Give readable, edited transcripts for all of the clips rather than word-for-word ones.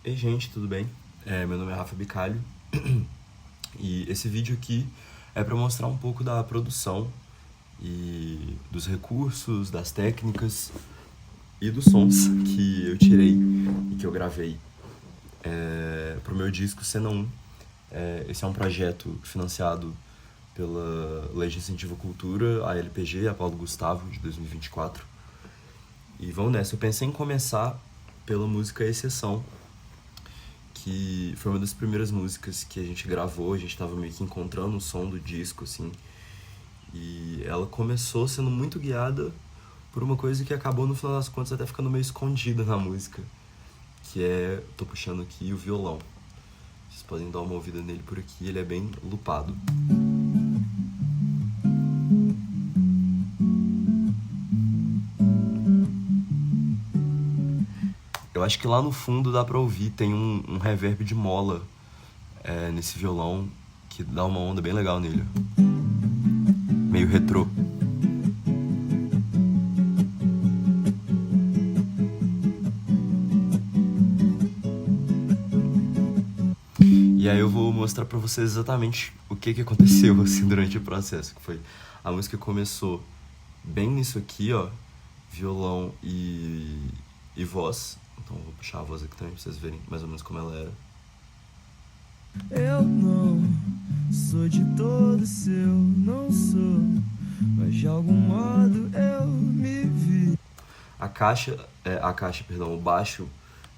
Ei gente, tudo bem? Meu nome é Rafa Bicalho e esse vídeo aqui é para mostrar um pouco da produção e dos recursos, das técnicas e dos sons que eu tirei e que eu gravei pro meu disco Cena 1. Esse é um projeto financiado pela Lei de Incentivo à Cultura, a LPG, a Paulo Gustavo, de 2024. E vamos nessa, eu pensei em começar pela música Exceção, que foi uma das primeiras músicas que a gente gravou, a gente tava meio que encontrando o som do disco, assim. E ela começou sendo muito guiada por uma coisa que acabou, no final das contas, até ficando meio escondida na música, que é, tô puxando aqui, o violão. Vocês podem dar uma ouvida nele por aqui, ele é bem lupado. Eu acho que lá no fundo dá pra ouvir, tem um reverb de mola nesse violão, que dá uma onda bem legal nele. Meio retrô. E aí eu vou mostrar pra vocês exatamente o que aconteceu assim durante o processo, que foi a música começou bem nisso aqui, ó, violão e voz. Então eu vou puxar a voz aqui também pra vocês verem mais ou menos como ela era. Eu não sou de todo seu, não sou, mas de algum modo eu me vi. Perdão, o baixo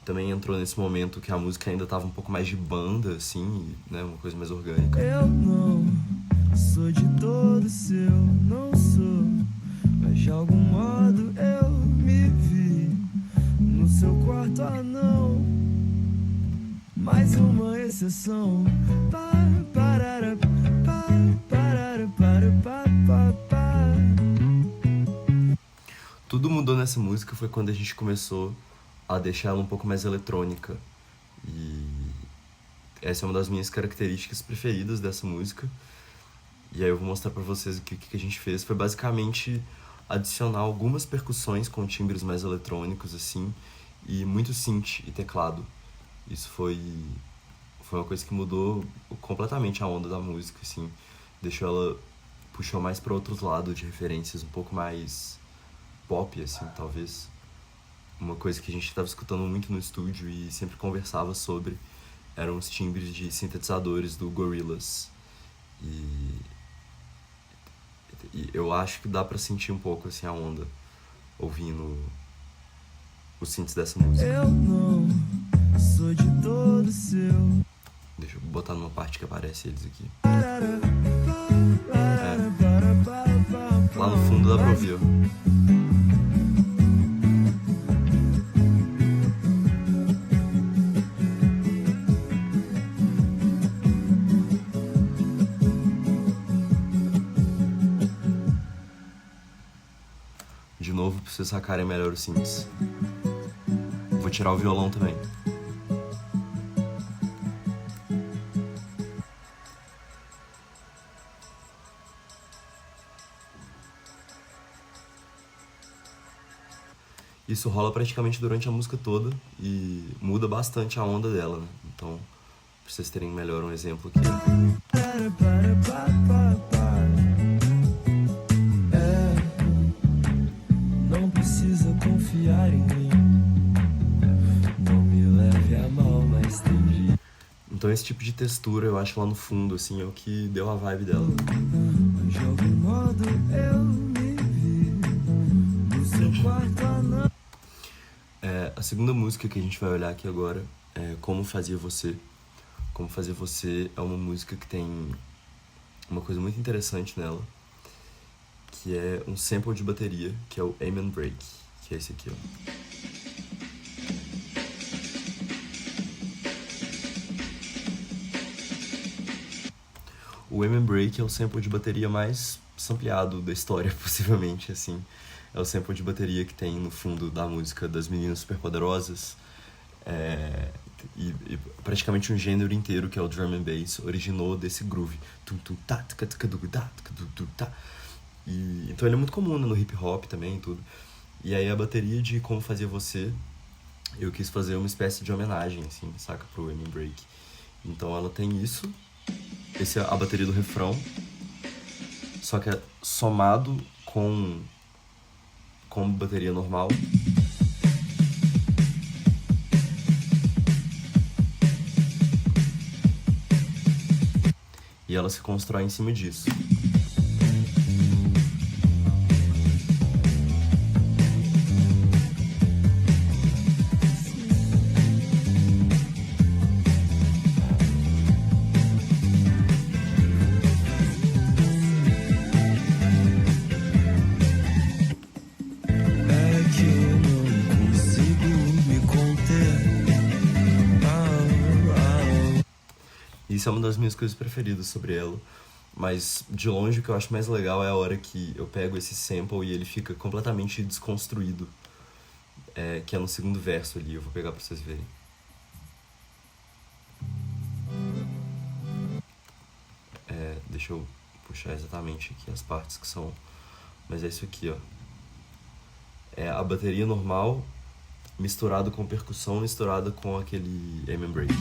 também entrou nesse momento que a música ainda tava um pouco mais de banda, assim, né, uma coisa mais orgânica. Eu não sou de todo seu, não sou, mas de algum modo eu me vi no seu quarto anão. Mais uma exceção. Tudo mudou nessa música foi quando a gente começou a deixar ela um pouco mais eletrônica. E essa é uma das minhas características preferidas dessa música. E aí eu vou mostrar pra vocês o que a gente fez. Foi basicamente adicionar algumas percussões com timbres mais eletrônicos, assim, e muito synth e teclado. Isso foi uma coisa que mudou completamente a onda da música, assim. Puxou mais pra outros lados de referências, um pouco mais pop, assim, talvez. Uma coisa que a gente tava escutando muito no estúdio e sempre conversava sobre eram os timbres de sintetizadores do Gorillaz. E eu acho que dá pra sentir um pouco, assim, a onda ouvindo os synths dessa música. Eu não sou de todo seu. Deixa eu botar numa parte que aparece eles aqui. Lá no fundo dá pra ouvir, ó. De novo, pra vocês sacarem melhor os synths. Vou tirar o violão também. Isso rola praticamente durante a música toda e muda bastante a onda dela, né? Então, pra vocês terem melhor um exemplo aqui. Não precisa confiar em mim. Não me leve a mal, mas entendi. Então esse tipo de textura, eu acho lá no fundo, assim, é o que deu a vibe dela. De algum modo eu me vi no seu quarto anão. A segunda música que a gente vai olhar aqui agora é Como Fazia Você. Como Fazia Você é uma música que tem uma coisa muito interessante nela, que é um sample de bateria, que é o Amen Break, que é esse aqui, ó. O Amen Break é o sample de bateria mais sampleado da história, possivelmente, assim. É o sample de bateria que tem no fundo da música das Meninas Superpoderosas. E praticamente um gênero inteiro, que é o drum and bass, originou desse groove. Então ele é muito comum, né, no hip hop também e tudo. E aí a bateria de Como Fazia Você eu quis fazer uma espécie de homenagem, assim, saca, pro Amen Break. Então ela tem isso, esse é a bateria do refrão, só que é somado com bateria normal. E ela se constrói em cima disso. Isso é uma das minhas coisas preferidas sobre ela. Mas, de longe, o que eu acho mais legal é a hora que eu pego esse sample e ele fica completamente desconstruído. Que é no segundo verso ali, eu vou pegar pra vocês verem. Deixa eu puxar exatamente aqui as partes que são... Mas é isso aqui, ó. É a bateria normal misturado com percussão, misturada com aquele Amen Break.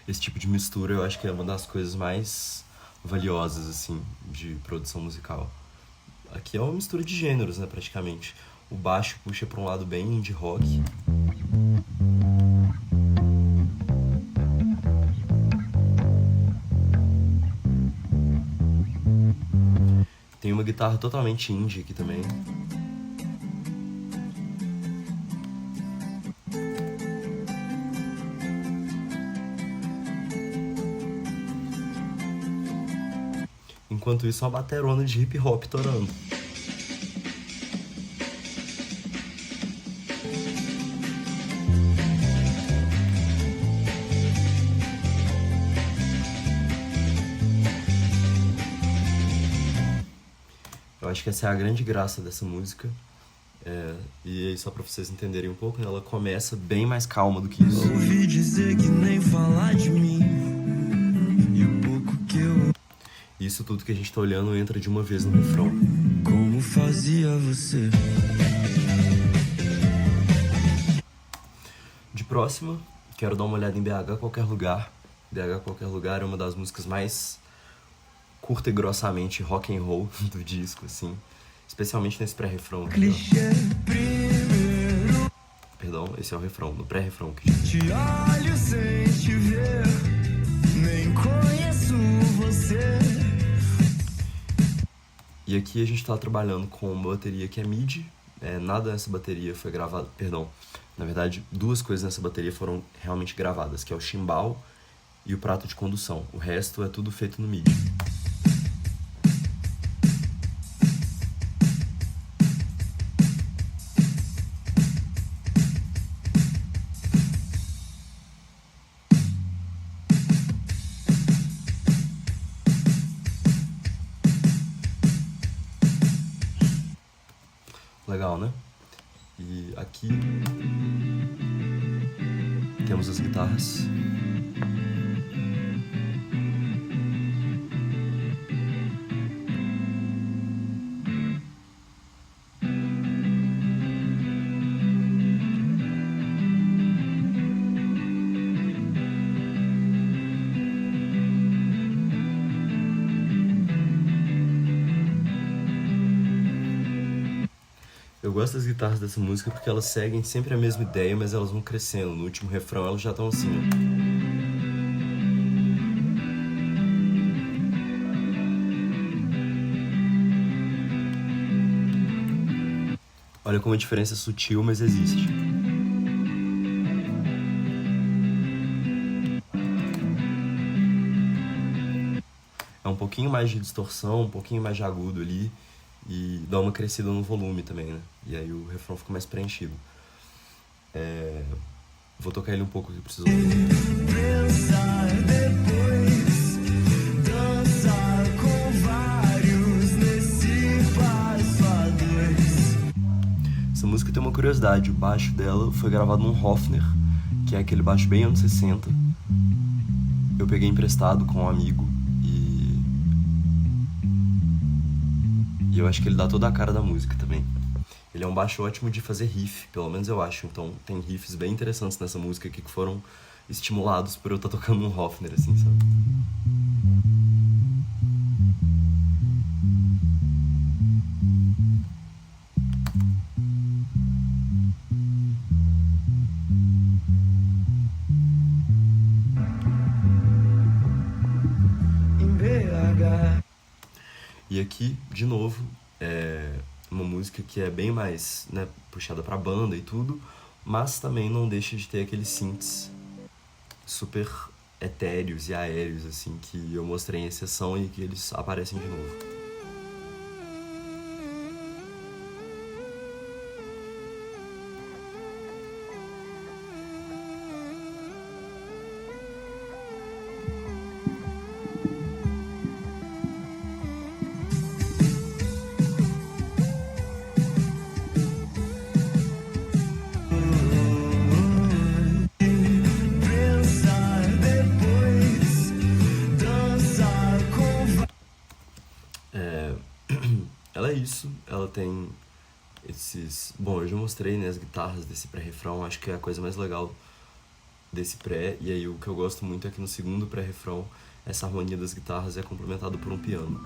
Esse tipo de mistura eu acho que é uma das coisas mais valiosas, assim, de produção musical. Aqui é uma mistura de gêneros, né, praticamente. O baixo puxa pra um lado bem indie rock. Tem uma guitarra totalmente indie aqui também. Enquanto isso, uma baterona de hip hop torando. Eu acho que essa é a grande graça dessa música. E aí, só pra vocês entenderem um pouco, ela começa bem mais calma do que isso. Ouvi dizer que nem falar de mim. E o pouco que eu... Isso tudo que a gente tá olhando entra de uma vez no refrão. Como fazia você? De próxima, quero dar uma olhada em BH Qualquer Lugar. BH Qualquer Lugar é uma das músicas mais curta e grossamente rock and roll do disco, assim. Especialmente nesse pré-refrão aqui, Clichê primeiro. Perdão, esse é o refrão, no pré-refrão que Te olho sem te ver. Nem conheço você. E aqui a gente tá trabalhando com uma bateria que é MIDI. Nada nessa bateria foi gravado, perdão. Na verdade, duas coisas nessa bateria foram realmente gravadas, que é o chimbal e o prato de condução. O resto é tudo feito no MIDI. Legal, né? E aqui temos as guitarras. Eu gosto das guitarras dessa música porque elas seguem sempre a mesma ideia, mas elas vão crescendo. No último refrão elas já estão assim, ó. Olha como a diferença é sutil, mas existe. É um pouquinho mais de distorção, um pouquinho mais de agudo ali. E dá uma crescida no volume também, né? E aí o refrão fica mais preenchido. Vou tocar ele um pouco aqui pra vocês ouvirem. Pensar depois. Dançar com vários nesse passo Essa música tem uma curiosidade, o baixo dela foi gravado num Hofner, que é aquele baixo bem anos 60. Eu peguei emprestado com um amigo e eu acho que ele dá toda a cara da música também. Ele é um baixo ótimo de fazer riff, pelo menos eu acho. Então tem riffs bem interessantes nessa música aqui que foram estimulados por eu estar tocando um Hofner, assim, sabe? E aqui, de novo, é uma música que é bem mais, né, puxada pra banda e tudo, mas também não deixa de ter aqueles synths super etéreos e aéreos, assim, que eu mostrei em exceção e que eles aparecem de novo. Ela é isso, ela tem esses... Bom, eu já mostrei, né, as guitarras desse pré-refrão, acho que é a coisa mais legal desse pré, e aí o que eu gosto muito é que no segundo pré-refrão essa harmonia das guitarras é complementada por um piano.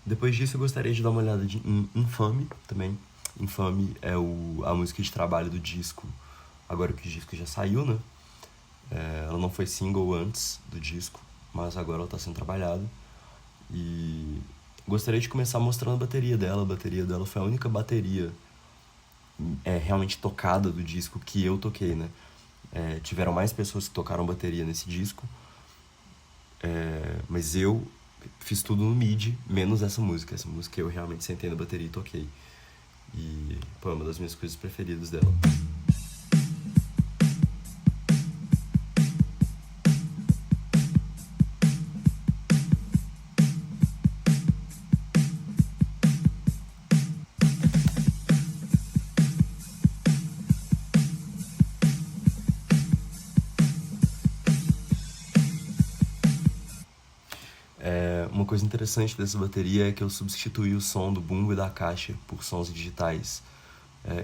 Depois disso eu gostaria de dar uma olhada em Infame também. Infame é a música de trabalho do disco, agora que o disco já saiu, né? Ela não foi single antes do disco, mas agora ela tá sendo trabalhada. E gostaria de começar mostrando a bateria dela. A bateria dela foi a única bateria realmente tocada do disco que eu toquei, né? Tiveram mais pessoas que tocaram bateria nesse disco, mas eu fiz tudo no MIDI, menos essa música. Essa música eu realmente sentei na bateria e toquei. E, pô, é uma das minhas coisas preferidas dela. Uma coisa interessante dessa bateria é que eu substituí o som do bumbo e da caixa por sons digitais.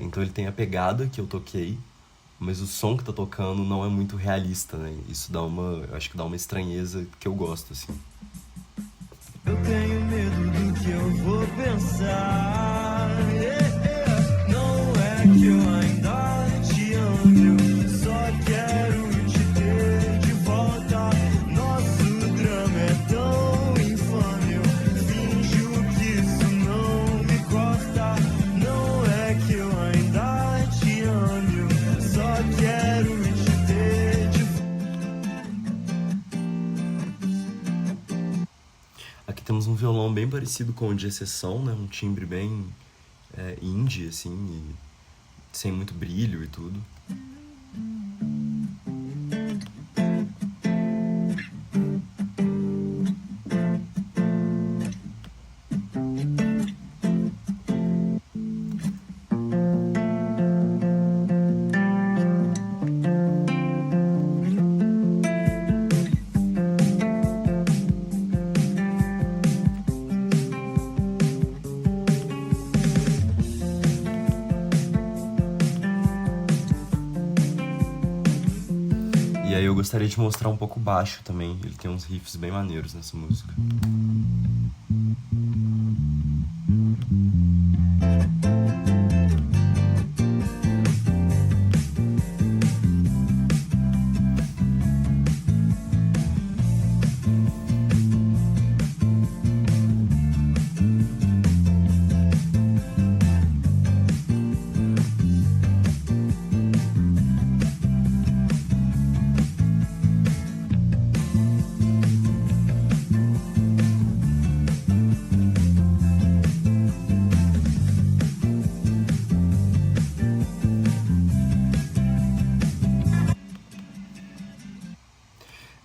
Então ele tem a pegada que eu toquei, mas o som que tá tocando não é muito realista, né? Isso eu acho que dá uma estranheza que eu gosto, assim. Eu tenho medo do que eu vou pensar. Não é que eu ainda te amo, eu só quero te ter de volta. Nosso drama é tão infame, eu finjo que isso não me corta. Não é que eu ainda te amo, eu só quero te ter de Aqui temos um violão bem parecido com o de exceção, né? Um timbre bem indie, assim, e sem muito brilho e tudo. E aí eu gostaria de mostrar um pouco o baixo também. Ele tem uns riffs bem maneiros nessa música.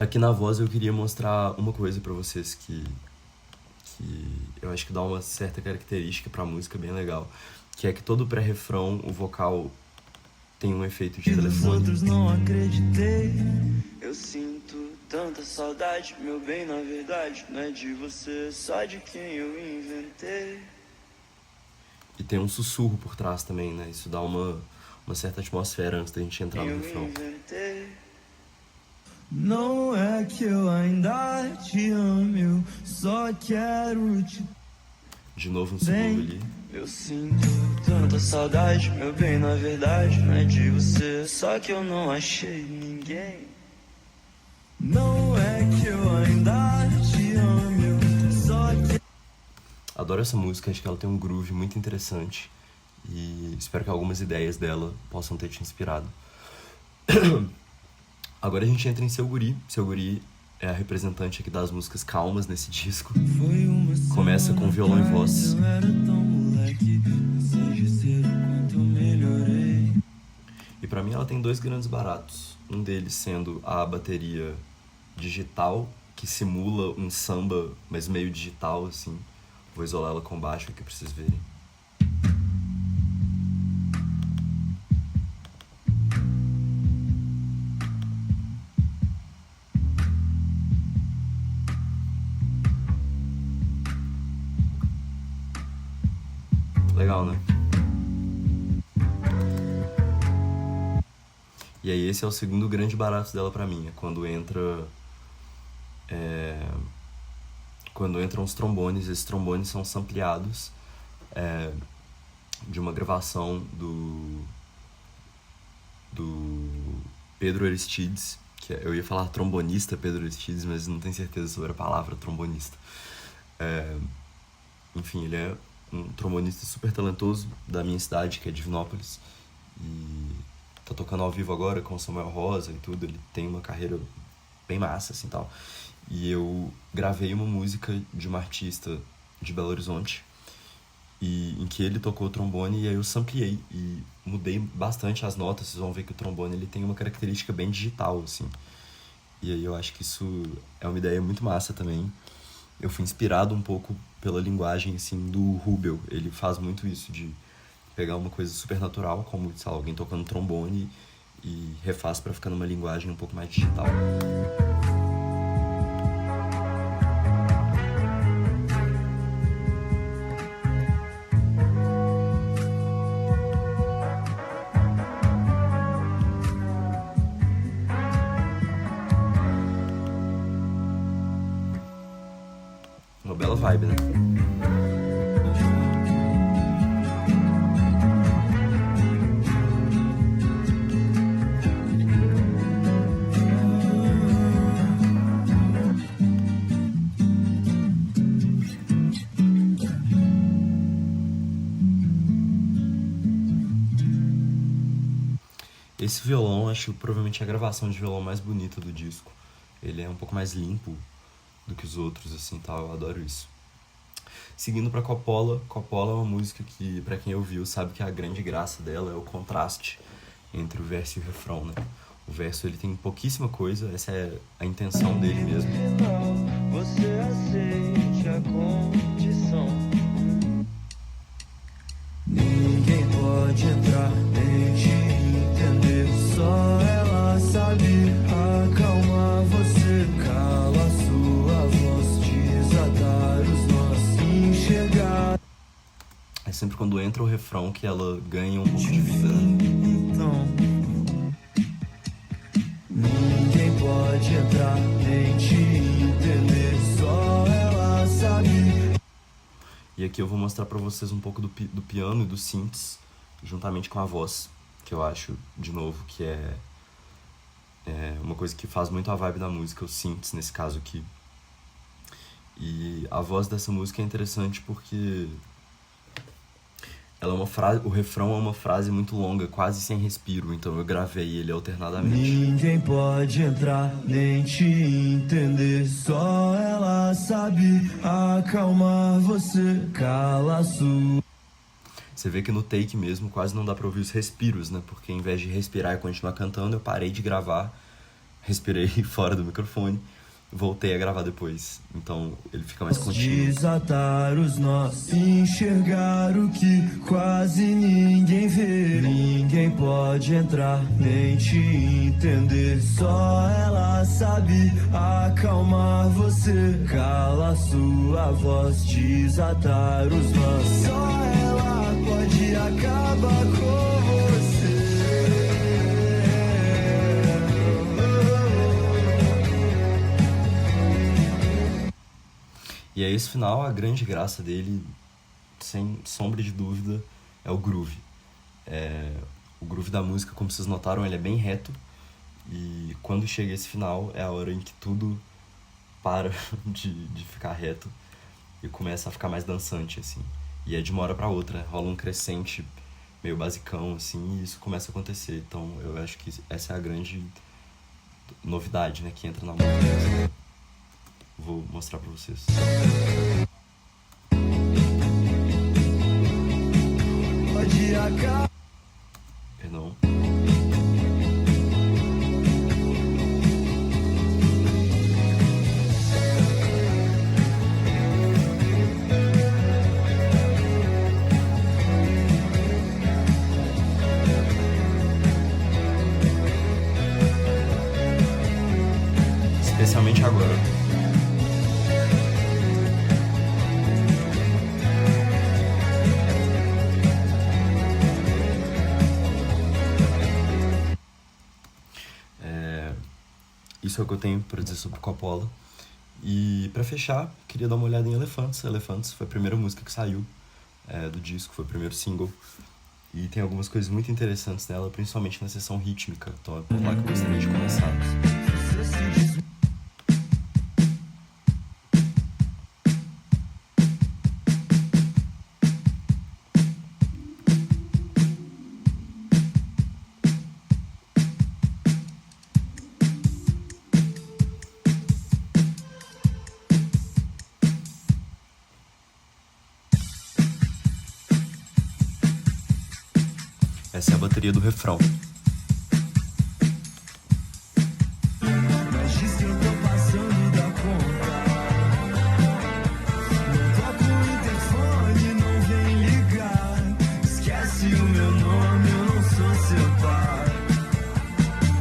aqui na voz eu queria mostrar uma coisa pra vocês que eu acho que dá uma certa característica pra música bem legal, que é que todo pré-refrão, o vocal tem um efeito de E dos telefone. outros não acreditei. Eu sinto tanta saudade, meu bem, na verdade, não é de você, só de quem eu inventei. E tem um sussurro por trás também, né? Isso dá uma certa atmosfera antes da gente entrar no Eu refrão. inventei. Não é que eu ainda te amo, eu só quero te. De novo um segundo ali. Eu sinto tanta saudade, meu bem, na verdade, não é de você, só que eu não achei ninguém. Não é que eu ainda te amo, eu só quero. Adoro essa música, acho que ela tem um groove muito interessante. E espero que algumas ideias dela possam ter te inspirado. Agora a gente entra em Seu Guri. Seu Guri é a representante aqui das músicas calmas nesse disco. Foi uma Começa com violão e voz. eu era tão moleque, seja cedo quanto eu melhorei. E pra mim ela tem dois grandes baratos. Um deles sendo a bateria digital, que simula um samba, mas meio digital, assim. Vou isolar ela com baixo aqui pra vocês verem. Legal, né? E aí esse é o segundo grande barato dela pra mim, é quando entram os trombones. Esses trombones são sampleados de uma gravação do Pedro Aristides, eu ia falar trombonista Pedro Aristides, mas não tenho certeza sobre a palavra trombonista. Enfim, ele é um trombonista super talentoso da minha cidade, que é Divinópolis, e tá tocando ao vivo agora com o Samuel Rosa e tudo. Ele tem uma carreira bem massa, assim, tal. E eu gravei uma música de uma artista de Belo Horizonte, em que ele tocou o trombone, e aí eu sampleei e mudei bastante as notas. Vocês vão ver que o trombone ele tem uma característica bem digital, assim. E aí eu acho que isso é uma ideia muito massa também. Eu fui inspirado um pouco pela linguagem, assim, do Rubel. Ele faz muito isso, de pegar uma coisa super natural, como, sei lá, alguém tocando trombone, e refaz pra ficar numa linguagem um pouco mais digital. Uma bela vibe, né? Esse violão, acho provavelmente a gravação de violão mais bonita do disco. Ele é um pouco mais limpo do que os outros, assim, tal. Eu adoro isso. Seguindo pra Coppola. Coppola é uma música que, pra quem ouviu, sabe que a grande graça dela é o contraste entre o verso e o refrão, né? O verso, ele tem pouquíssima coisa, essa é a intenção dele mesmo. Você aceite a condição. Ninguém pode entrar nem te entender, só ela sabe acalmar você, cala sua voz, desatar os nós, enxergar. É sempre quando entra o refrão que ela ganha um pouco de vida, né? Então, ninguém pode entrar nem te entender, só ela sabe. E aqui eu vou mostrar pra vocês um pouco do piano e dos synths, juntamente com a voz, que eu acho, de novo, que é uma coisa que faz muito a vibe da música, os synths nesse caso aqui. E a voz dessa música é interessante porque ela é uma frase, o refrão é uma frase muito longa, quase sem respiro, então eu gravei ele alternadamente. Ninguém pode entrar nem te entender, só ela sabe acalmar você, cala sua. Você vê que no take mesmo quase não dá pra ouvir os respiros, né? Porque em vez de respirar e continuar cantando, eu parei de gravar respirei fora do microfone, voltei a gravar depois, então ele fica mais contínuo. Desatar os nós, enxergar o que quase ninguém vê. Ninguém pode entrar, nem te entender. Só ela sabe acalmar você. Cala sua voz, desatar os nós. Só ela pode acabar com você. E aí esse final, a grande graça dele, sem sombra de dúvida, é o groove. O groove da música, como vocês notaram, ele é bem reto. E quando chega esse final, é a hora em que tudo para de ficar reto e começa a ficar mais dançante, assim. E é de uma hora pra outra, rola um crescente meio basicão, assim, e isso começa a acontecer. Então eu acho que essa é a grande novidade, né, que entra na música. Vou mostrar pra vocês. Pode acabar. Perdão. Especialmente agora. Isso é o que eu tenho pra dizer sobre Coppola. E pra fechar, queria dar uma olhada em Elephants. Elephants foi a primeira música que saiu do disco, foi o primeiro single. E tem algumas coisas muito interessantes nela, principalmente na seção rítmica. Então é por lá que eu gostaria de começar. Essa é a bateria do refrão. Mas diz que eu tô passando da conta. Não toco o interfone, não vem ligar. Esquece o meu nome, eu não sou seu pai.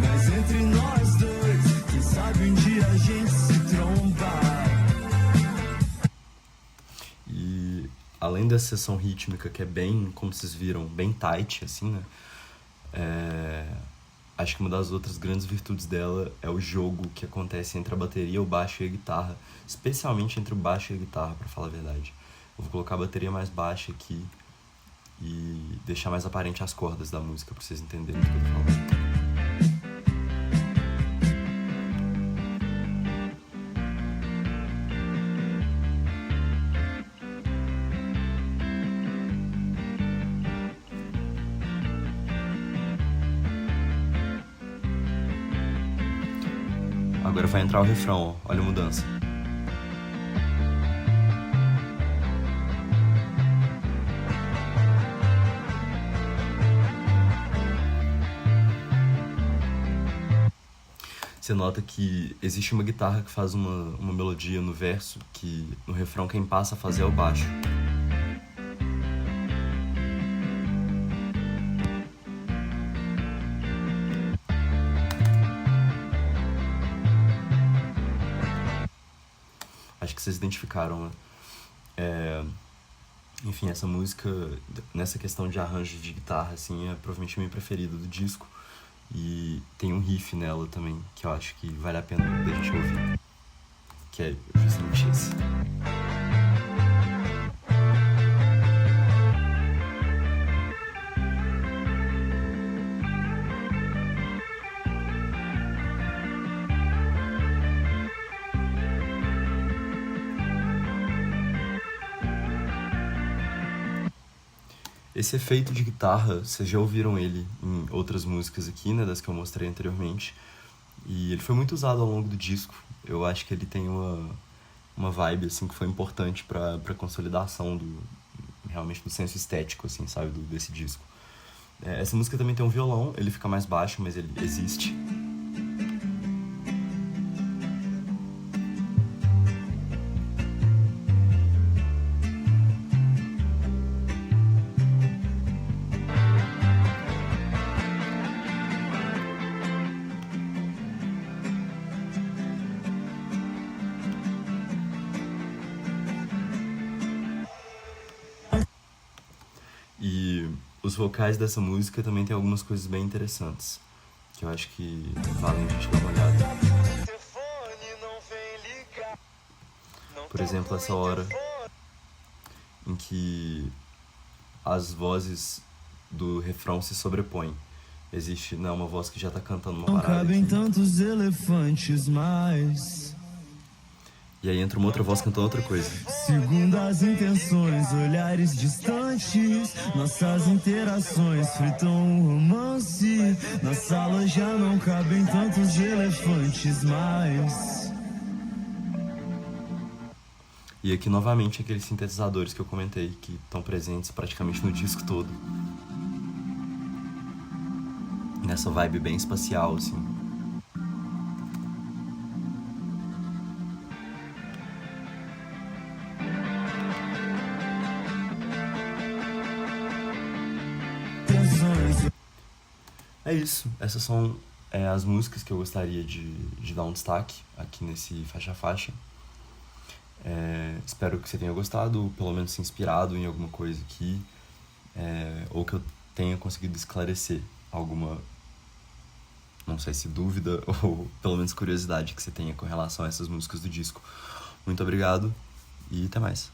Mas entre nós dois, quem sabe um dia a gente se trombar. E além dessa seção rítmica, que é bem, como vocês viram, bem tight, assim, né? Acho que uma das outras grandes virtudes dela é o jogo que acontece entre a bateria, o baixo e a guitarra, especialmente entre o baixo e a guitarra, pra falar a verdade. Eu vou colocar a bateria mais baixa aqui e deixar mais aparente as cordas da música pra vocês entenderem o que eu tô falando. Agora vai entrar o refrão, ó. Olha a mudança. Você nota que existe uma guitarra que faz uma melodia no verso, que no refrão quem passa a fazer é o baixo. Acho que vocês identificaram, né? Enfim, essa música, nessa questão de arranjo de guitarra, assim, é provavelmente a minha preferida do disco. E tem um riff nela também, que eu acho que vale a pena da gente ouvir. Que é justamente esse. Esse efeito de guitarra, vocês já ouviram ele em outras músicas aqui, né, das que eu mostrei anteriormente. E ele foi muito usado ao longo do disco. Eu acho que ele tem uma vibe, assim, que foi importante pra consolidação realmente do senso estético, assim, sabe, desse disco. Essa música também tem um violão, ele fica mais baixo, mas ele existe. os vocais dessa música também tem algumas coisas bem interessantes, que eu acho que valem a gente dar uma olhada. Por exemplo, essa hora em que as vozes do refrão se sobrepõem. Existe, né, uma voz que já tá cantando uma Não parada cabem aqui. tantos elefantes mais. E aí entra uma outra voz cantando outra coisa. Segundo as intenções, olhares distantes, nossas interações fritam um romance. Na sala já não cabem tantos elefantes mais. E aqui novamente aqueles sintetizadores que eu comentei, que estão presentes praticamente no disco todo. Nessa vibe bem espacial, assim. É isso, essas são as músicas que eu gostaria de dar um destaque aqui nesse Faixa a Faixa. Espero que você tenha gostado, ou pelo menos se inspirado em alguma coisa aqui, ou que eu tenha conseguido esclarecer alguma, não sei se dúvida, ou pelo menos curiosidade que você tenha com relação a essas músicas do disco. Muito obrigado e até mais.